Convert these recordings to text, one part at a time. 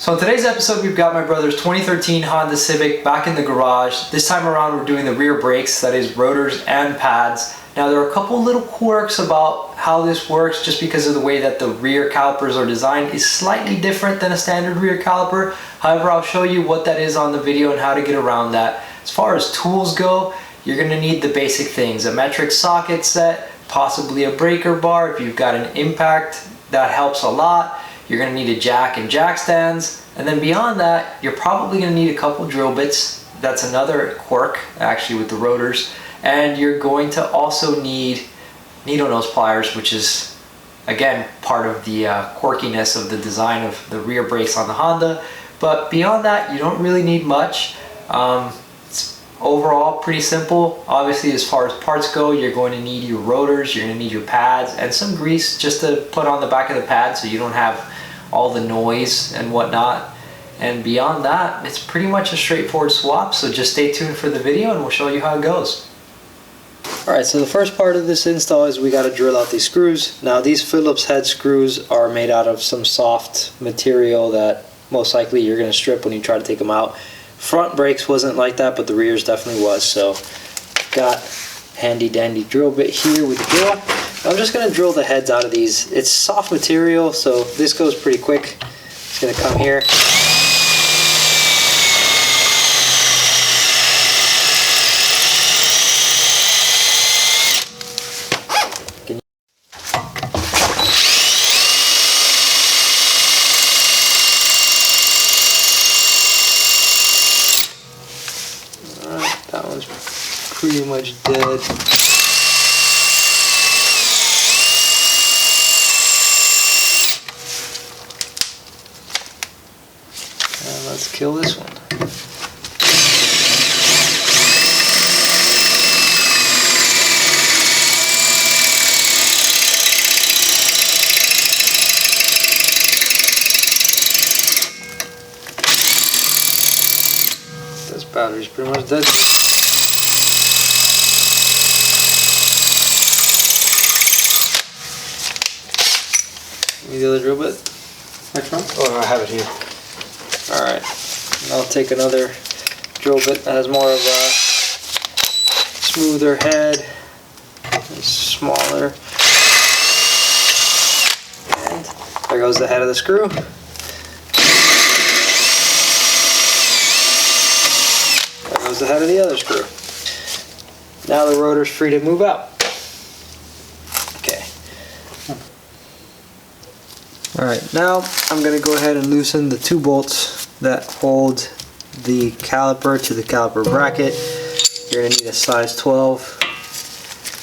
So in today's episode, we've got my brother's 2013 Honda Civic back in the garage. This time around, we're doing the rear brakes, that is rotors and pads. Now there are a couple little quirks about how this works just because of the way that the rear calipers are designed is slightly different than a standard rear caliper. However, I'll show you what that is on the video and how to get around that. As far as tools go, you're going to need the basic things: a metric socket set, possibly a breaker bar. If you've got an impact, that helps a lot. You're going to need a jack and jack stands, and then beyond that you're probably going to need a couple drill bits. That's another quirk actually with the rotors. And you're going to also need needle nose pliers, which is again part of the quirkiness of the design of the rear brakes on the Honda. But beyond that, you don't really need much. It's overall pretty simple. Obviously, as far as parts go, you're going to need your rotors, you're going to need your pads, and some grease just to put on the back of the pad so you don't have all the noise and whatnot. And beyond that, it's pretty much a straightforward swap, so just stay tuned for the video and we'll show you how it goes. Alright, so the first part of this install is we got to drill out these screws. Now these Phillips head screws are made out of some soft material that most likely you're going to strip when you try to take them out. Front brakes wasn't like that, but the rears definitely was. So got handy dandy drill bit here with the drill. I'm just going to drill the heads out of these. It's soft material, so this goes pretty quick. It's going to come here. Alright, that one's pretty much dead. And let's kill this one. This battery's pretty much dead. Need the other drill bit? Which one? Oh, no, I have it here. Alright, I'll take another drill bit that has more of a smoother head, and smaller. And there goes the head of the screw. There goes the head of the other screw. Now the rotor's free to move out. Okay. Alright, now I'm going to go ahead and loosen the two bolts that hold the caliper to the caliper bracket. You're going to need a size 12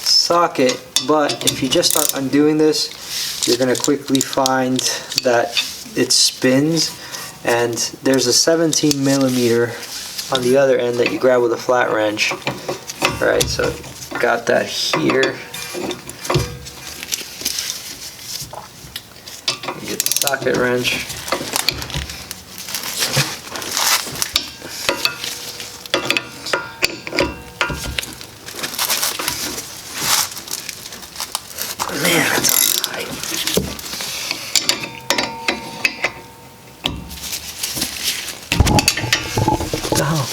socket, but if you just start undoing this, you're going to quickly find that it spins, and there's a 17 millimeter on the other end that you grab with a flat wrench. Alright, so got that here. Get the socket wrench. Man, that's tight. Oh.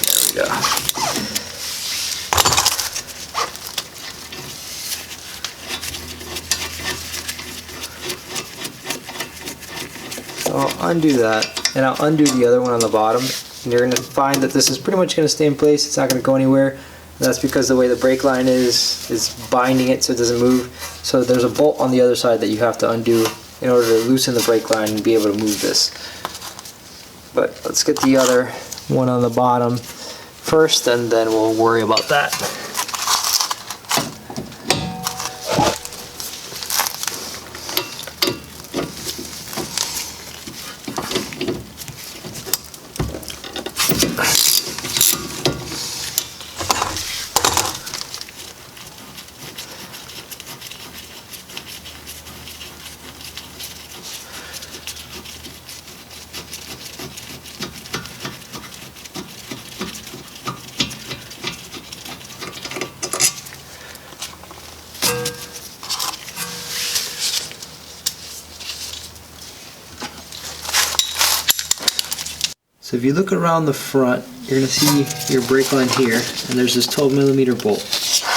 There we go. So I'll undo that, and I'll undo the other one on the bottom, and you're going to find that this is pretty much going to stay in place. It's not going to go anywhere. And that's because the way the brake line is binding it so it doesn't move. So there's a bolt on the other side that you have to undo in order to loosen the brake line and be able to move this. But let's get the other one on the bottom first, and then we'll worry about that. So if you look around the front, you're going to see your brake line here, and there's this 12mm bolt.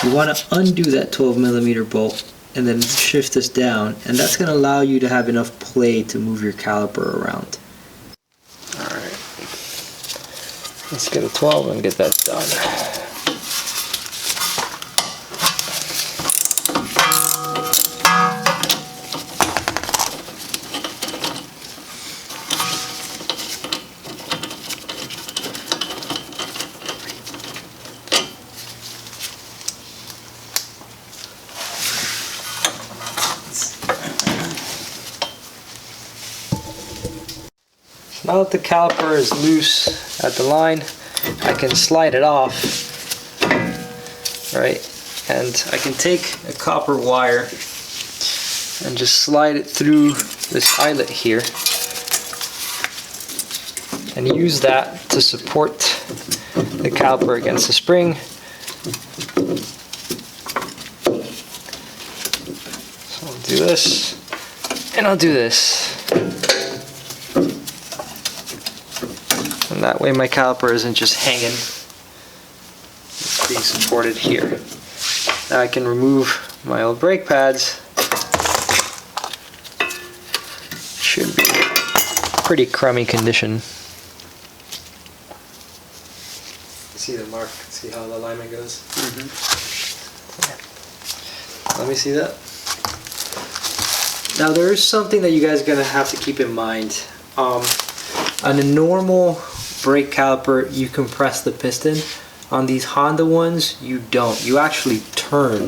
You want to undo that 12mm bolt and then shift this down, and that's going to allow you to have enough play to move your caliper around. Alright, let's get a 12 and get that done. Now that the caliper is loose at the line, I can slide it off, right? And I can take a copper wire and just slide it through this eyelet here and use that to support the caliper against the spring. So I'll do this, and I'll do this. And that way my caliper isn't just hanging, it's being supported here. Now I can remove my old brake pads. Should be pretty crummy condition. See the mark, see how the alignment goes? Let me see that. Now there is something that you guys are going to have to keep in mind. On a normal brake caliper, you compress the piston. On these Honda ones, you don't. You actually turn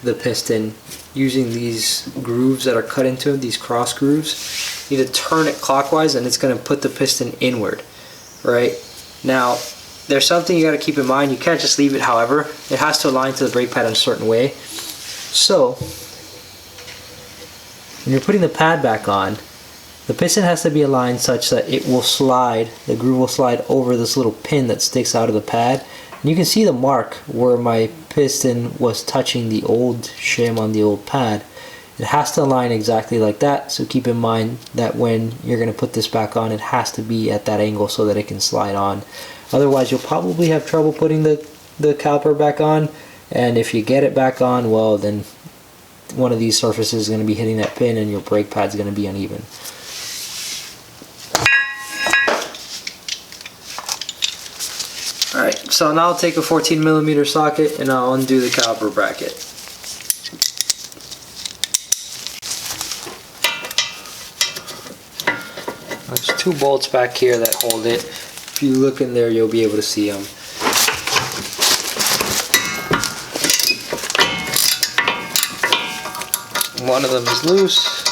the piston using these grooves that are cut into it, these cross grooves. You need to turn it clockwise and it's going to put the piston inward, right? Now, there's something you got to keep in mind. You can't just leave it however. It has to align to the brake pad in a certain way. So, when you're putting the pad back on, the piston has to be aligned such that it will slide, the groove will slide over this little pin that sticks out of the pad. And you can see the mark where my piston was touching the old shim on the old pad. It has to align exactly like that, so keep in mind that when you're going to put this back on, it has to be at that angle so that it can slide on. Otherwise, you'll probably have trouble putting the caliper back on, and if you get it back on, well, then one of these surfaces is going to be hitting that pin and your brake pad's going to be uneven. Alright, so now I'll take a 14mm socket and I'll undo the caliper bracket. There's two bolts back here that hold it. If you look in there, you'll be able to see them. One of them is loose.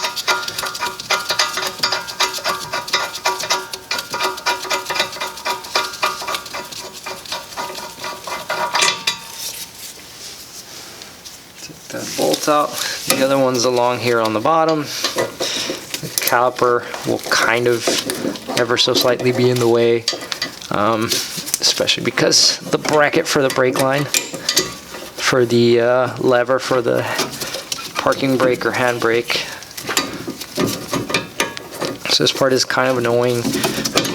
Take that bolt out. The other one's along here on the bottom. The caliper will kind of ever so slightly be in the way, especially because the bracket for the brake line, for the lever for the parking brake or hand brake. So this part is kind of annoying,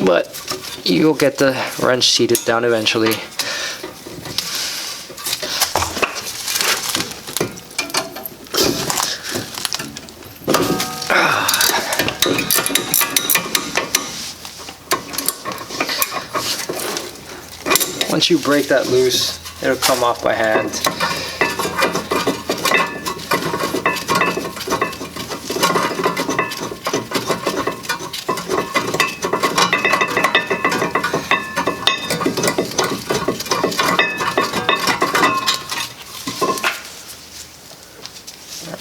but you'll get the wrench seated down eventually. Once you break that loose, it'll come off by hand.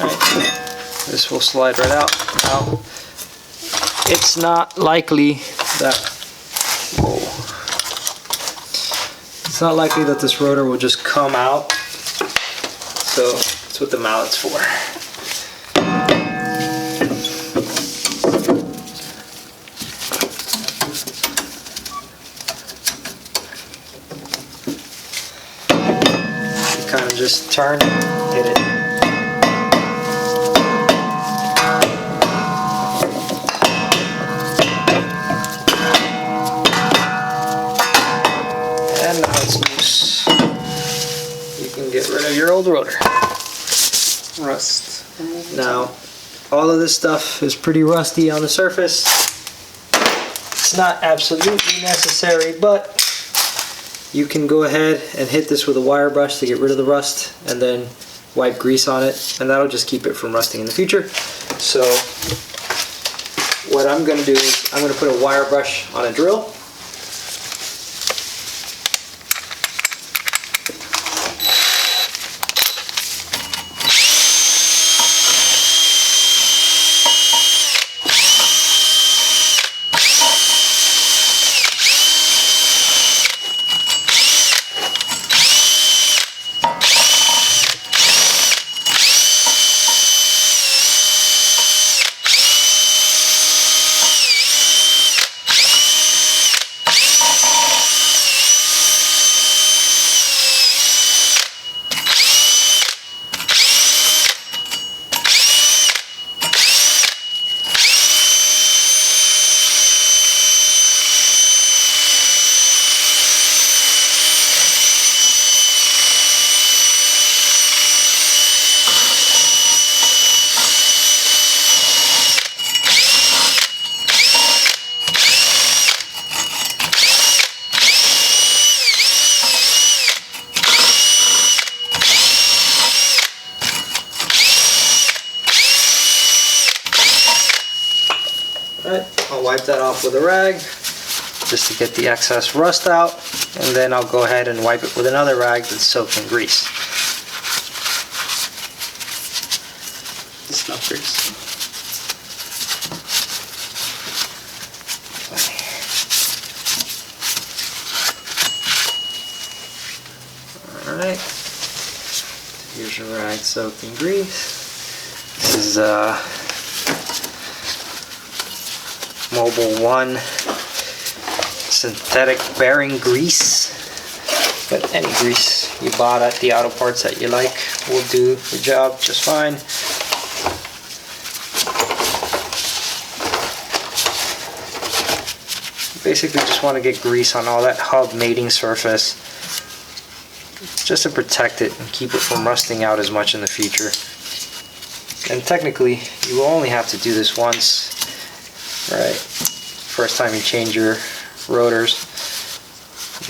Alright, this will slide right out. Now, it's not likely that it's not likely that this rotor will just come out, so that's what the mallet's for. You kind of just turn, hit it. 10-year-old rotor. Rust. Now, all of this stuff is pretty rusty on the surface. It's not absolutely necessary, but you can go ahead and hit this with a wire brush to get rid of the rust, and then wipe grease on it, and that'll just keep it from rusting in the future. So what I'm going to do is I'm going to put a wire brush on a drill. Alright, I'll wipe that off with a rag just to get the excess rust out, and then I'll go ahead and wipe it with another rag that's soaked in grease. It's not grease. Alright, here's your rag soaked in grease. This is Mobil 1 synthetic bearing grease, but any grease you bought at the auto parts that you like will do the job just fine. Basically just want to get grease on all that hub mating surface just to protect it and keep it from rusting out as much in the future. And technically you will only have to do this once, right? First time you change your rotors,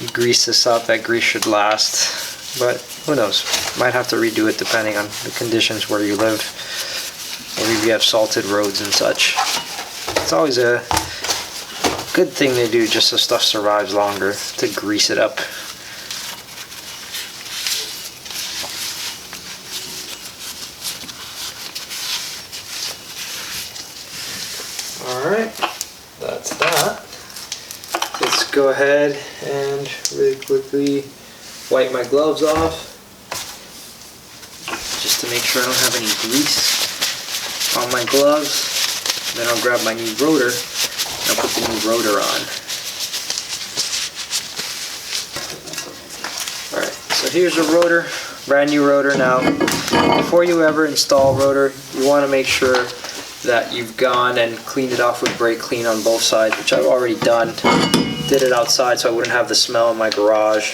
you grease this up. That grease should last, but who knows, might have to redo it depending on the conditions where you live, or if you have salted roads and such. It's always a good thing to do just so stuff survives longer, to grease it up. Alright, that's that. Let's go ahead and really quickly wipe my gloves off just to make sure I don't have any grease on my gloves. Then I'll grab my new rotor and I'll put the new rotor on. Alright, so here's the rotor, brand new rotor. Now, before you ever install a rotor, you want to make sure that you've gone and cleaned it off with brake clean on both sides, which I've already done. Did it outside so I wouldn't have the smell in my garage.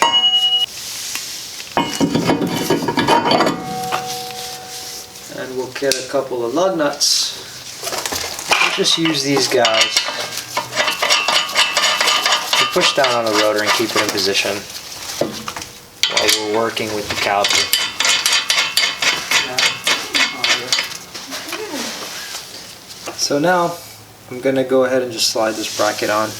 And we'll get a couple of lug nuts. We'll just use these guys to push down on the rotor and keep it in position while we're working with the caliper. So now I'm going to go ahead and just slide this bracket on.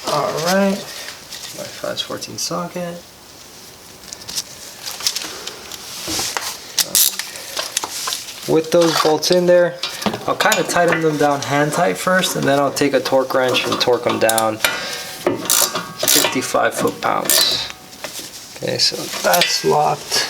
Alright, my 5/14 socket. With those bolts in there, I'll kind of tighten them down hand tight first, and then I'll take a torque wrench and torque them down 55 foot-pounds. Okay, so that's locked.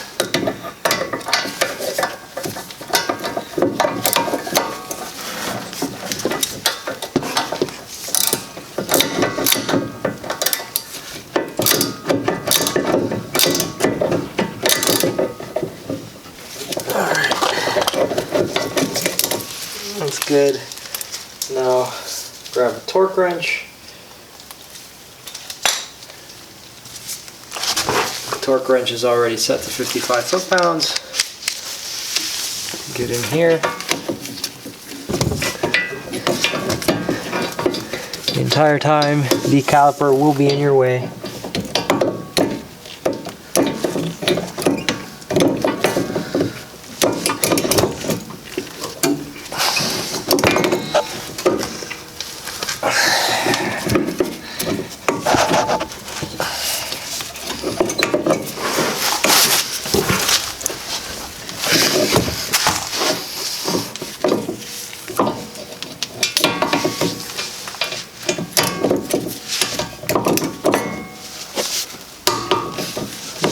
good. Now grab a torque wrench. The torque wrench is already set to 55 foot-pounds. Get in here. The entire time, the caliper will be in your way.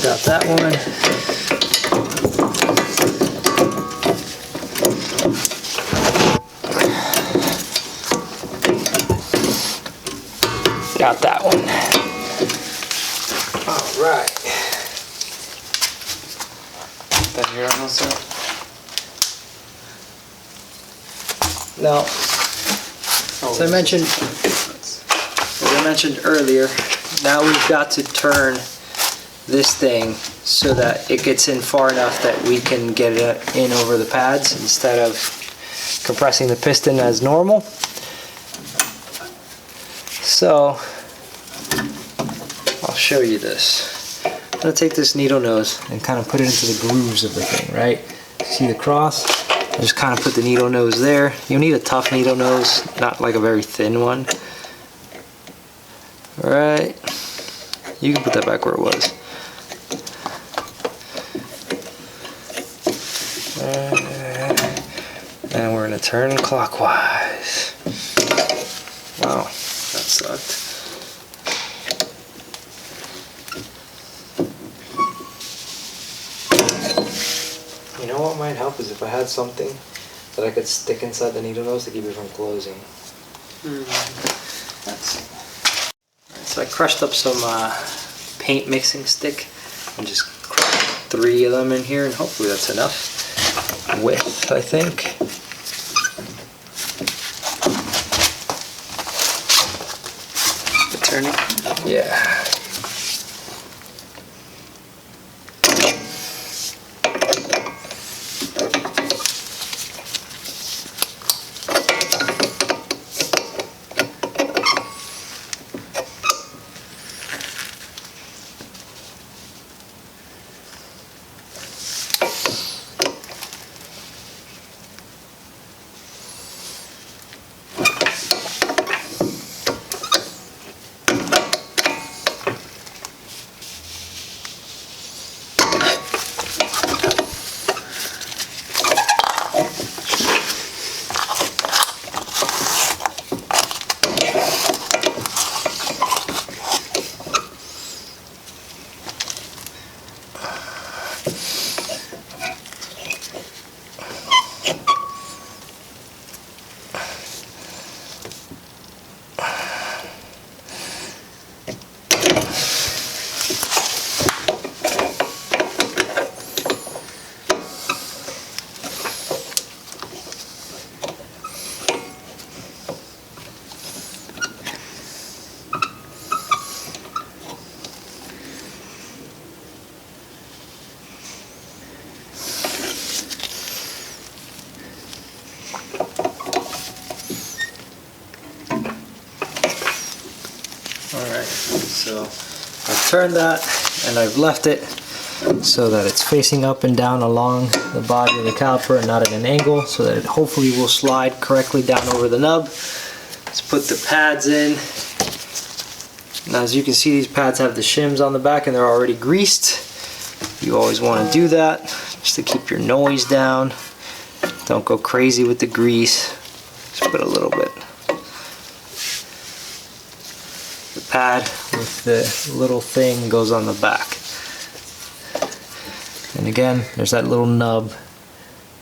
Got that one. Got that one. All right. That here almost up. Now, as I mentioned earlier, now we've got to turn this thing so that it gets in far enough that we can get it in over the pads instead of compressing the piston as normal. So I'll show you this. I'm going to take this needle nose and kind of put it into the grooves of the thing, right? See the cross? I just kind of put the needle nose there. You'll need a tough needle nose, not like a very thin one. Alright, you can put that back where it was. And we're going to turn clockwise. Wow, that sucked. You know what might help is if I had something that I could stick inside the needle nose to keep it from closing. So I crushed up some paint mixing stick and just crushed 3 of them in here, and hopefully that's enough width, I think. Turning? Yeah. Alright, so I've turned that and I've left it so that it's facing up and down along the body of the caliper and not at an angle, so that it hopefully will slide correctly down over the nub. Let's put the pads in. Now as you can see, these pads have the shims on the back and they're already greased. You always want to do that just to keep your noise down. Don't go crazy with the grease. Just put a little bit. The pad with the little thing goes on the back. And again, there's that little nub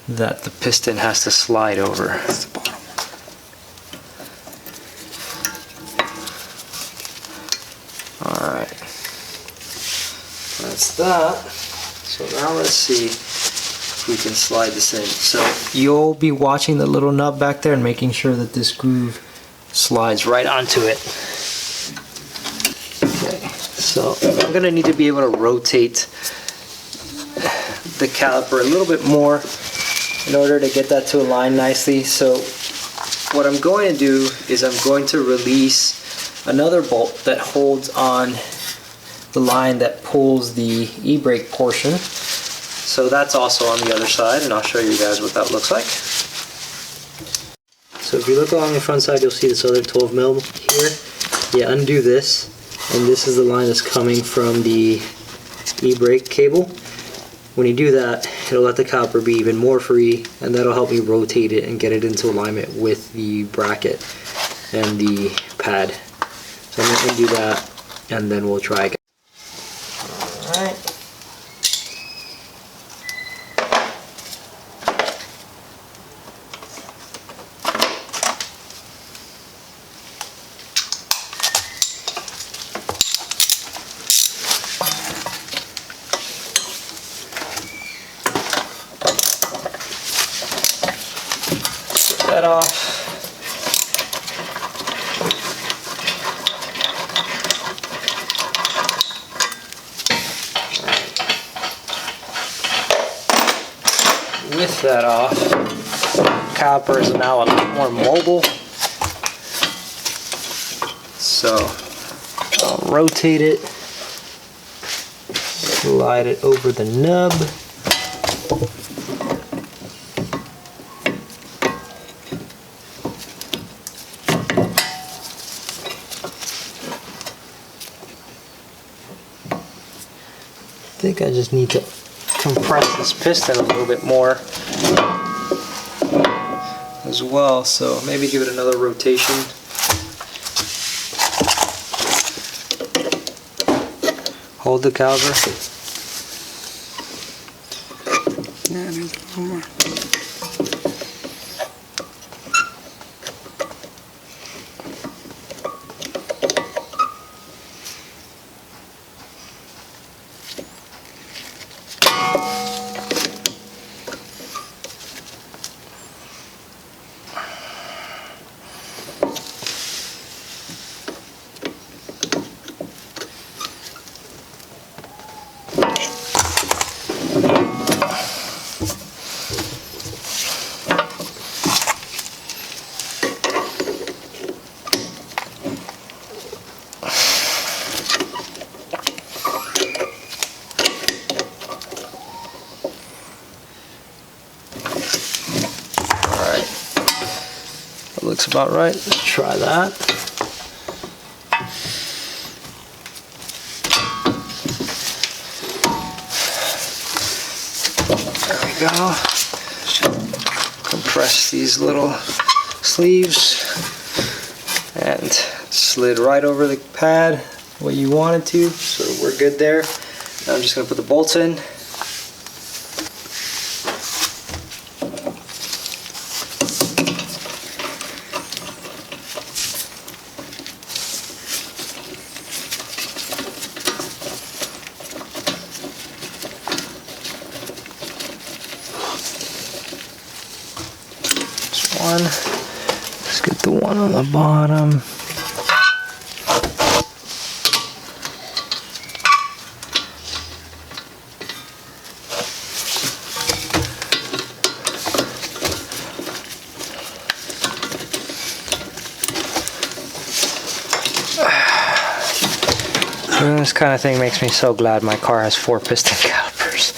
that the piston has to slide over. That's the bottom one. Alright. That's that. So now let's see. we can slide this in. So you'll be watching the little nut back there and making sure that this groove slides right onto it. Okay, so I'm gonna need to be able to rotate the caliper a little bit more in order to get that to align nicely. So what I'm going to do is I'm going to release another bolt that holds on the line that pulls the e-brake portion. So that's also on the other side, and I'll show you guys what that looks like. So if you look along the front side, you'll see this other 12 mil here. You undo this, and this is the line that's coming from the e-brake cable. When you do that, it'll let the caliper be even more free, and that'll help me rotate it and get it into alignment with the bracket and the pad. So I'm going to undo that, and then we'll try again. Alright. That off. With that off, caliper is now a lot more mobile. So I'll rotate it, slide it over the nub. I think I just need to compress this piston a little bit more as well, so maybe give it another rotation. Hold the caliper. Yeah, it needs a little more. Looks about right. Let's try that. There we go. Compress these little sleeves and slid right over the pad what you wanted to, so we're good there. Now I'm just going to put the bolts in. Let's get the one on the bottom. This kind of thing makes me so glad my car has 4 piston calipers.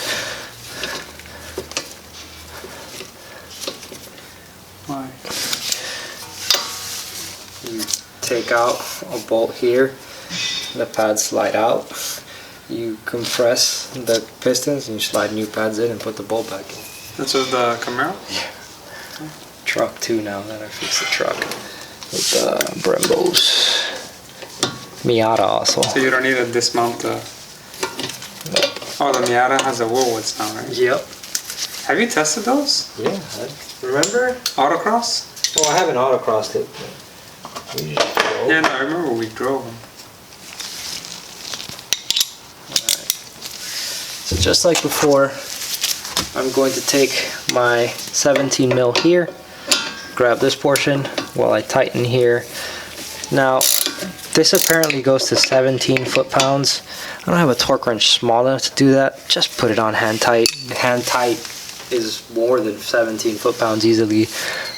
Why? You take out a bolt here, the pads slide out. You compress the pistons and you slide new pads in and put the bolt back in. That's with the Camaro? Yeah. Truck too now that I fixed the truck. With the Brembos. Miata also. So you don't need to dismount the... Oh, the Miata has the Woolwoods now, right? Yep. Have you tested those? Yeah. Remember? Autocross? Well, I haven't autocrossed it. We just drove. Yeah, no, I remember we drove them. Alright. So just like before, I'm going to take my 17 mil here, grab this portion while I tighten here. Now, this apparently goes to 17 foot-pounds. I don't have a torque wrench small enough to do that. Just put it on hand tight. Hand tight is more than 17 foot-pounds easily,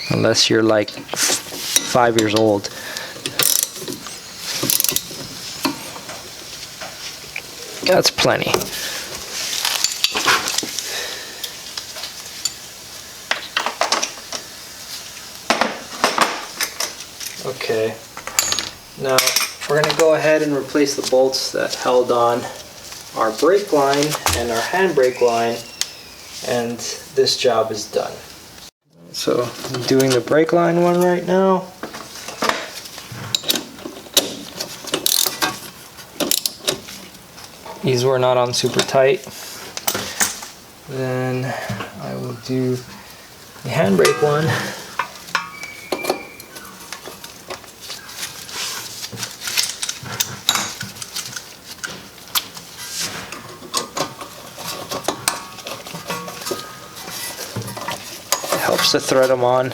unless you're like 5 years old. That's plenty. Okay, now we're going to go ahead and replace the bolts that held on our brake line and our handbrake line, and this job is done. So I'm doing the brake line one right now. These were not on super tight. Then I will do the handbrake one. Helps to thread them on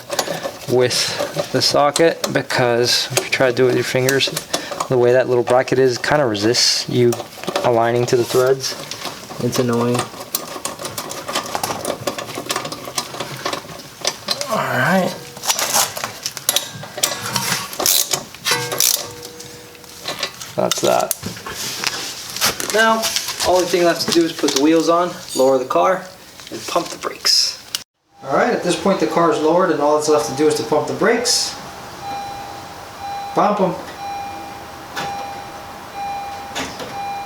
with the socket, because if you try to do it with your fingers, the way that little bracket is kind of resists you aligning to the threads. It's annoying. Alright. That's that. Now, only thing left to do is put the wheels on, lower the car, and pump the brakes. Alright, at this point the car is lowered and all that's left to do is to pump the brakes. Pump them.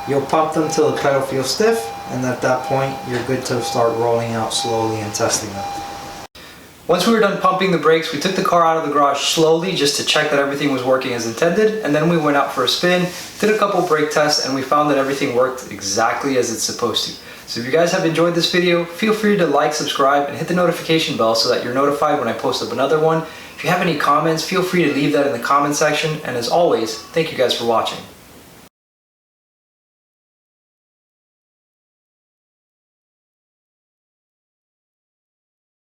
You'll pump them till the pedal feels stiff, and at that point you're good to start rolling out slowly and testing them. Once we were done pumping the brakes, we took the car out of the garage slowly just to check that everything was working as intended, and then we went out for a spin, did a couple brake tests, and we found that everything worked exactly as it's supposed to. So if you guys have enjoyed this video, feel free to like, subscribe, and hit the notification bell so that you're notified when I post up another one. If you have any comments, feel free to leave that in the comment section, and as always, thank you guys for watching.